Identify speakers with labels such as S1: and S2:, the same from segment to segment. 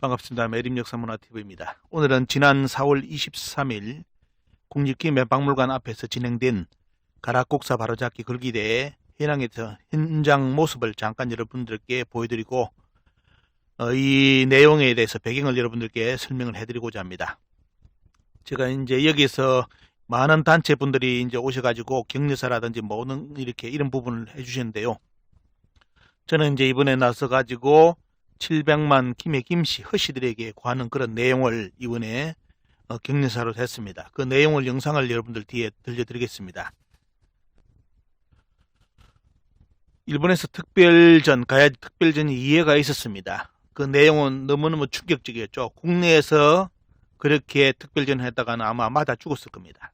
S1: 반갑습니다. 매림역사문화TV입니다. 오늘은 지난 4월 23일 국립기념박물관 앞에서 진행된 가락곡사 바로잡기 걸기대회 현장에서 현장 모습을 잠깐 여러분들께 보여드리고 이 내용에 대해서 배경을 여러분들께 설명을 해드리고자 합니다. 제가 이제 여기서 많은 단체분들이 이제 오셔가지고 격려사라든지 뭐는 이렇게 이런 부분을 해주셨는데요. 저는 이제 이번에 나서가지고 700만 김해 김씨 허씨들에게 관한 그런 내용을 이번에 격려사로 했습니다. 그 내용을 영상을 여러분들 뒤에 들려드리겠습니다. 일본에서 특별전, 가야지 특별전이 이해가 있었습니다. 그 내용은 너무너무 충격적이었죠. 국내에서 그렇게 특별전을 했다가는 아마 맞아 죽었을 겁니다.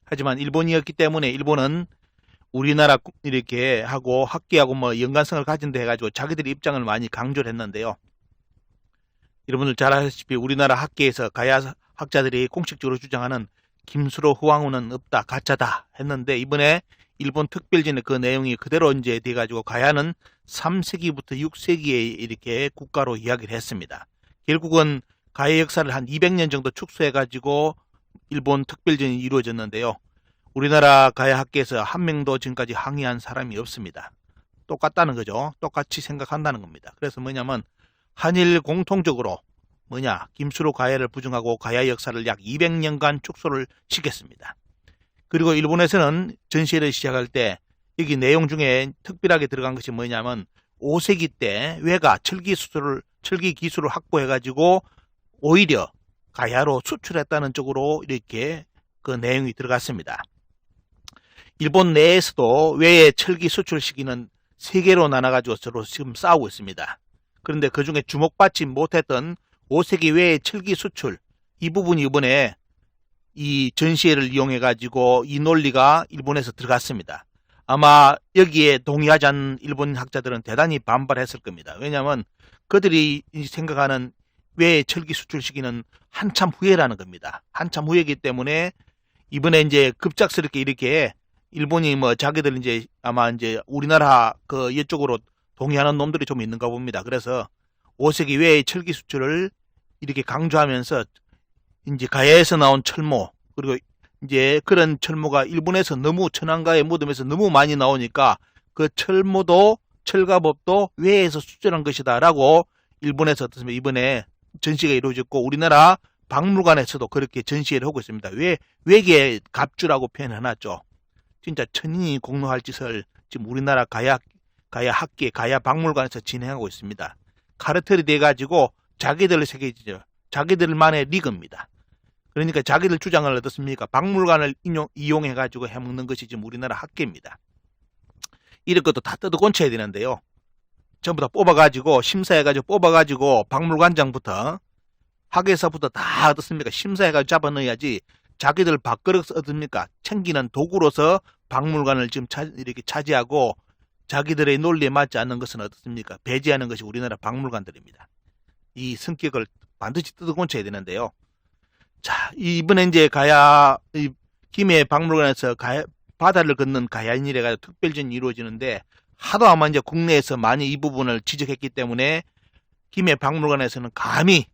S1: 하지만 일본이었기 때문에 일본은 우리나라 이렇게 하고 학계하고 뭐 연관성을 가진다 해가지고 자기들의 입장을 많이 강조를 했는데요. 여러분들 잘 아시다시피 우리나라 학계에서 가야 학자들이 공식적으로 주장하는 김수로 후왕후는 없다, 가짜다 했는데 이번에 일본 특별전의 그 내용이 그대로 이제 돼가지고 가야는 3세기부터 6세기에 이렇게 국가로 이야기를 했습니다. 결국은 가야 역사를 한 200년 정도 축소해가지고 일본 특별전이 이루어졌는데요. 우리나라 가야 학계에서 한 명도 지금까지 항의한 사람이 없습니다. 똑같다는 거죠. 똑같이 생각한다는 겁니다. 그래서 뭐냐면 한일 공통적으로 김수로 가야를 부정하고 가야 역사를 약 200년간 축소를 시켰습니다. 그리고 일본에서는 전시회를 시작할 때 여기 내용 중에 특별하게 들어간 것이 뭐냐면 5세기 때 외가 철기 기술을 확보해가지고 오히려 가야로 수출했다는 쪽으로 이렇게 그 내용이 들어갔습니다. 일본 내에서도 외의 철기 수출 시기는 3개로 나눠가지고 서로 지금 싸우고 있습니다. 그런데 그 중에 주목받지 못했던 5세기 외의 철기 수출, 이 부분이 이번에 이 전시회를 이용해가지고 이 논리가 일본에서 들어갔습니다. 아마 여기에 동의하지 않는 일본 학자들은 대단히 반발했을 겁니다. 왜냐하면 그들이 생각하는 외의 철기 수출 시기는 한참 후에라는 겁니다. 한참 후이기 때문에 이번에 이제 급작스럽게 이렇게 일본이 뭐 자기들 이제 아마 이제 우리나라 그 이쪽으로 동의하는 놈들이 좀 있는가 봅니다. 그래서 5세기 외의 철기 수출을 이렇게 강조하면서 이제 가야에서 나온 철모, 그리고 이제 그런 철모가 일본에서 너무 천안가의 무덤에서 너무 많이 나오니까 그 철모도 철가법도 외에서 수출한 것이다라고 일본에서 어떻습니까? 이번에 전시가 이루어졌고 우리나라 박물관에서도 그렇게 전시회를 하고 있습니다. 외계 갑주라고 표현해놨죠. 진짜 천인이 공로할 짓을 지금 우리나라 가야 학계, 가야 박물관에서 진행하고 있습니다. 카르텔이 돼가지고 자기들 세계지죠. 자기들만의 리그입니다. 그러니까 자기들 주장을 어떻습니까? 박물관을 이용해가지고 해먹는 것이 지금 우리나라 학계입니다. 이럴 것도 다 뜯어곤쳐야 되는데요. 전부 다 뽑아가지고 심사해가지고 뽑아가지고 박물관장부터 학예사부터 다 어떻습니까? 심사해가지고 잡아넣어야지 자기들 밥그릇 어떻습니까? 챙기는 도구로서 박물관을 지금 이렇게 차지하고 자기들의 논리에 맞지 않는 것은 어떻습니까? 배제하는 것이 우리나라 박물관들입니다. 이 성격을 반드시 뜯어곤쳐야 되는데요. 자, 이번에 이제 가야 김해 박물관에서 바다를 걷는 가야인이래 가지고 특별전이 이루어지는데 하도 아마 이제 국내에서 많이 이 부분을 지적했기 때문에 김해 박물관에서는 감히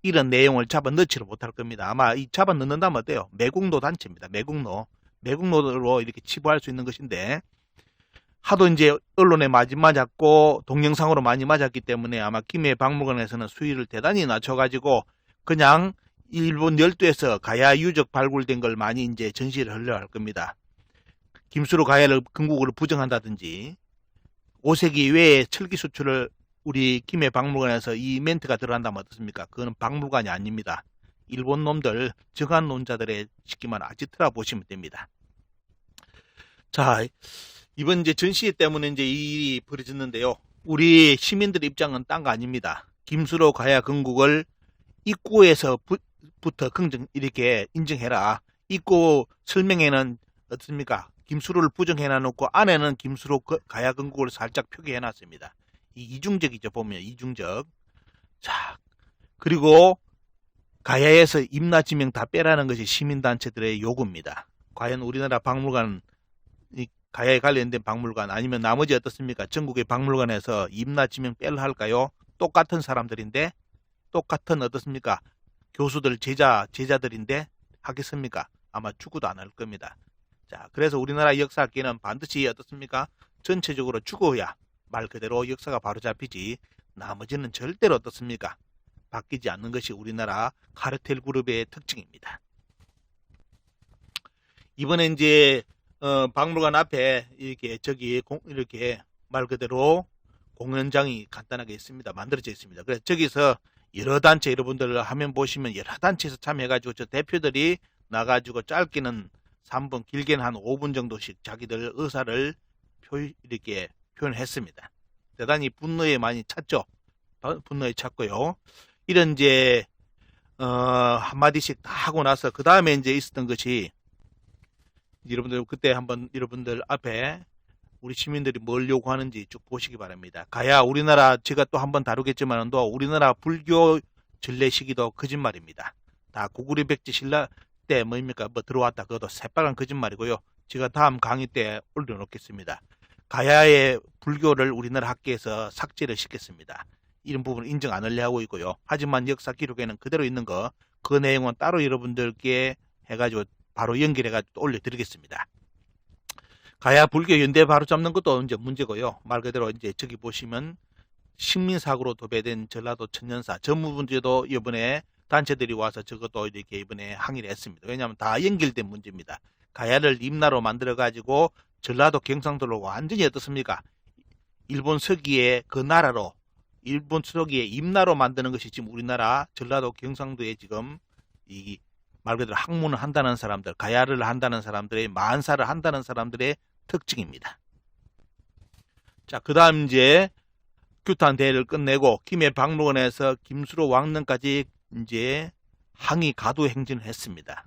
S1: 이런 내용을 잡아 넣지를 못할 겁니다. 아마 이 잡아 넣는다면 어때요? 매국노 단체입니다. 매국노로 이렇게 치부할 수 있는 것인데 하도 이제 언론에 많이 맞았고 동영상으로 많이 맞았기 때문에 아마 김해 박물관에서는 수위를 대단히 낮춰가지고 그냥 일본 열도에서 가야 유적 발굴된 걸 많이 이제 전시를 하려고 할 겁니다. 김수로 가야를 건국을 부정한다든지 5세기 외에 철기 수출을 우리 김해 박물관에서 이 멘트가 들어간다면 어떻습니까? 그거는 박물관이 아닙니다. 일본 놈들, 정한 논자들의 쉽게 말해 아지트라 보시면 됩니다. 자, 이번 이제 전시회 때문에 이제 이 일이 벌어졌는데요. 우리 시민들 입장은 딴 거 아닙니다. 김수로 가야 건국을 입구에서부터 이렇게 인정해라. 입구 설명에는 어떻습니까? 김수로를 부정해놔놓고 안에는 김수로 가야 건국을 살짝 표기해놨습니다. 이중적이죠. 보면 이중적. 자, 그리고 가야에서 임나지명 다 빼라는 것이 시민단체들의 요구입니다. 과연 우리나라 박물관, 가야에 관련된 박물관 아니면 나머지 어떻습니까? 전국의 박물관에서 임나지명 빼라 할까요? 똑같은 사람들인데 똑같은 어떻습니까? 교수들 제자들인데 하겠습니까? 아마 죽어도 안 할 겁니다. 자, 그래서 우리나라 역사학계는 반드시 어떻습니까? 전체적으로 죽어야 말 그대로 역사가 바로 잡히지, 나머지는 절대로 어떻습니까? 바뀌지 않는 것이 우리나라 카르텔 그룹의 특징입니다. 이번에 이제 박물관 앞에 이렇게 말 그대로 공연장이 간단하게 있습니다. 만들어져 있습니다. 그래서 저기서 여러 단체, 여러분들 화면 보시면 여러 단체에서 참여해가지고 저 대표들이 나가지고 짧게는 3분, 길게는 한 5분 정도씩 자기들 의사를 이렇게 표현했습니다. 대단히 분노에 많이 찼죠. 분노에 찼고요. 이런 이제 한마디씩 다 하고 나서 그 다음에 이제 있었던 것이, 여러분들 그때 한번 여러분들 앞에 우리 시민들이 뭘 요구하는지 쭉 보시기 바랍니다. 가야 우리나라, 제가 또 한번 다루겠지만도 우리나라 불교 전래 시기도 거짓말입니다. 다 고구려 백제 신라 때 뭡니까? 뭐 들어왔다. 그것도 새빨간 거짓말이고요. 제가 다음 강의 때 올려놓겠습니다. 가야의 불교를 우리나라 학계에서 삭제를 시켰습니다. 이런 부분을 인정 안 하려 하고 있고요. 하지만 역사 기록에는 그대로 있는 거, 그 내용은 따로 여러분들께 해가지고 바로 연결해가지고 올려드리겠습니다. 가야 불교 연대 바로 잡는 것도 이제 문제고요. 말 그대로 이제 저기 보시면 식민사고로 도배된 전라도 천년사 전무분제도 이번에 단체들이 와서 저것도 이렇게 이번에 항의를 했습니다. 왜냐하면 다 연결된 문제입니다. 가야를 임나로 만들어가지고 전라도 경상도로 완전히 어떻습니까? 일본 서기의 그 나라로, 일본 서기의 임나로 만드는 것이 지금 우리나라 전라도 경상도에 지금 이 말 그대로 학문을 한다는 사람들, 가야를 한다는 사람들의, 만사를 한다는 사람들의 특징입니다. 자, 그 다음 이제 규탄 대회를 끝내고 김해 박물관에서 김수로 왕릉까지 이제 항의 가두 행진을 했습니다.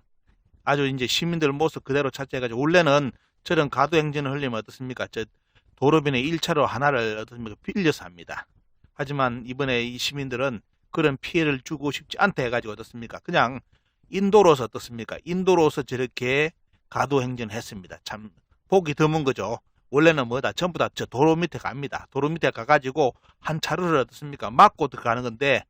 S1: 아주 이제 시민들 모습 그대로 차지해가지고, 원래는 저런 가두 행진을 하려면 어떻습니까? 저 도로변에 1차로 하나를 어떻습니까? 빌려서 합니다. 하지만 이번에 이 시민들은 그런 피해를 주고 싶지 않다 해가지고 어떻습니까? 그냥 인도로서 어떻습니까? 인도로서 저렇게 가두 행진을 했습니다. 참 보기 드문 거죠. 원래는 뭐다? 전부 다 저 도로 밑에 갑니다. 도로 밑에 가가지고 한 차로를 어떻습니까? 막고 들어가는 건데,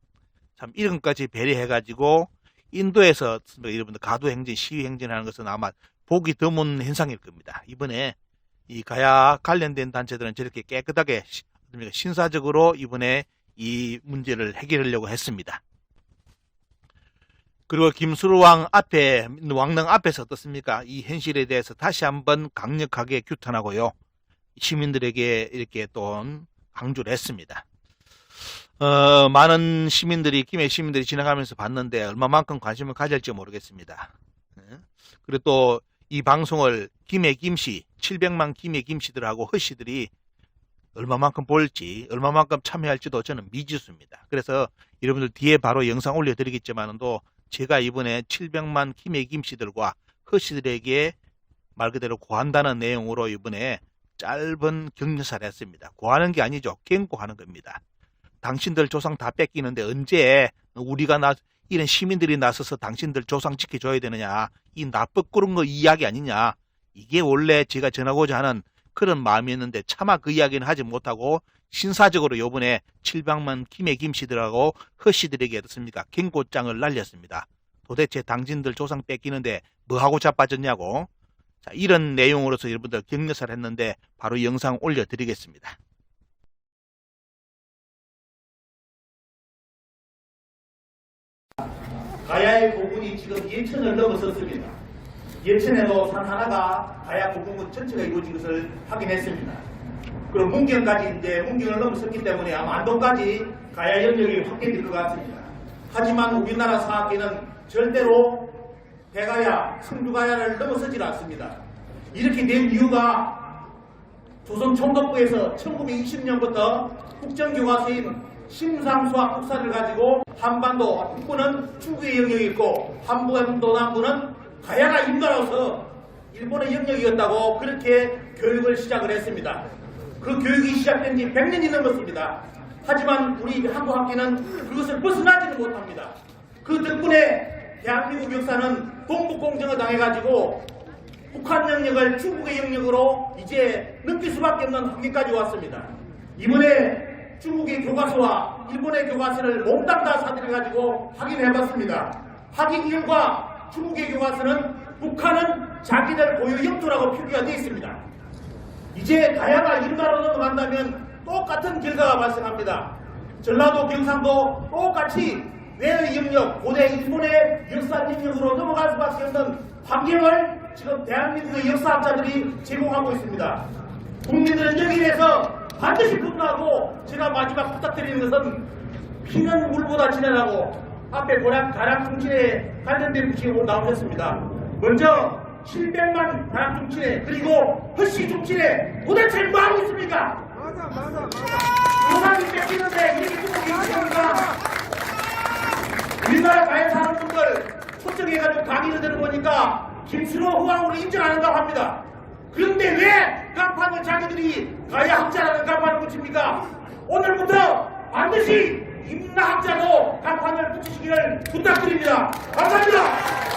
S1: 참 이런 것까지 배려해가지고 인도에서 여러분들 가두 행진, 시위 행진하는 것은 아마 보기 드문 현상일 겁니다. 이번에 이 가야 관련된 단체들은 저렇게 깨끗하게 신사적으로 이번에 이 문제를 해결하려고 했습니다. 그리고 김수로왕 앞에, 왕릉 앞에서 어떻습니까? 이 현실에 대해서 다시 한번 강력하게 규탄하고요. 시민들에게 이렇게 또 강조를 했습니다. 많은 시민들이, 김해 시민들이 지나가면서 봤는데 얼마만큼 관심을 가질지 모르겠습니다. 그리고 또 이 방송을 김해 김씨, 700만 김해 김씨들하고 허씨들이 얼마만큼 볼지, 얼마만큼 참여할지도 저는 미지수입니다. 그래서 여러분들 뒤에 바로 영상 올려드리겠지만도 제가 이번에 700만 김해 김씨들과 허씨들에게 말 그대로 고한다는 내용으로 이번에 짧은 격려사를 했습니다. 고하는 게 아니죠. 경고하는 겁니다. 당신들 조상 다 뺏기는데 언제 우리가 이런 시민들이 나서서 당신들 조상 지켜줘야 되느냐, 이 나쁘꾸른 거 이야기 아니냐, 이게 원래 제가 전하고자 하는 그런 마음이었는데 차마 그 이야기는 하지 못하고 신사적으로 요번에 700만 김해 김씨들하고 허씨들에게 어떻습니까? 경고장을 날렸습니다. 도대체 당신들 조상 뺏기는데 뭐하고 자빠졌냐고. 자, 이런 내용으로서 여러분들 격려사를 했는데 바로 영상 올려드리겠습니다. 가야의 고군이 지금 예천을 넘어섰습니다. 예천에도 산 하나가 가야 고군군 전체가 이루어진 것을 확인했습니다. 그리고 문경까지 이제 문경을 넘어섰기 때문에 아마 안동까지 가야 영역이 확대될 것 같습니다. 하지만 우리나라 사학계는 절대로 대가야, 성주가야를 넘어서질 않습니다. 이렇게 된 이유가 조선 총독부에서 1920년부터 국정교과서인 심상수학 국사를 가지고 한반도 북부는 중국의 영역이 있고 한반도 남부는 가야가 임나라로서 일본의 영역이었다고 그렇게 교육을 시작을 했습니다. 그 교육이 시작된 지 100년이 넘었습니다. 하지만 우리 한국 학계는 그것을 벗어나지는 못합니다. 그 덕분에 대한민국 역사는 동북공정을 당해가지고 북한 영역을 중국의 영역으로 이제 넘길 수밖에 없는 환경까지 왔습니다. 이번에
S2: 중국의 교과서와 일본의 교과서를 몽땅 다 사들여가지고 확인해봤습니다. 확인 결과 중국의 교과서는 북한은 자기들 고유 영토라고 표기가 되어 있습니다. 이제 가야가 일가로 넘어간다면 똑같은 결과가 발생합니다. 전라도, 경상도 똑같이 외의 영역, 고대 일본의 역사 영역으로 넘어갈 수밖에 없는 환경을 지금 대한민국의 역사학자들이 제공하고 있습니다. 국민들은 여기에서 반드시 분노하고 제가 마지막 부탁드리는 것은 피는 물보다 진하다고 앞에 가락 중진에 관련된 기록으로 나오셨습니다. 먼저 700만 가락 중진에 그리고 허씨 중진에 도대체 뭐하고 있습니까? 조상이 뺏기는데 이렇게 두고 계십니까? 우리나라 가해 사는 분들 초청해가지고 강의를 들어보니까 김순호 후왕으로 인정하는다고 합니다. 그런데 왜 간판을 자기들이 가해학자라는 간판을 붙입니까? 오늘부터 반드시 임나학자도 간판을 붙이시기를 부탁드립니다. 감사합니다.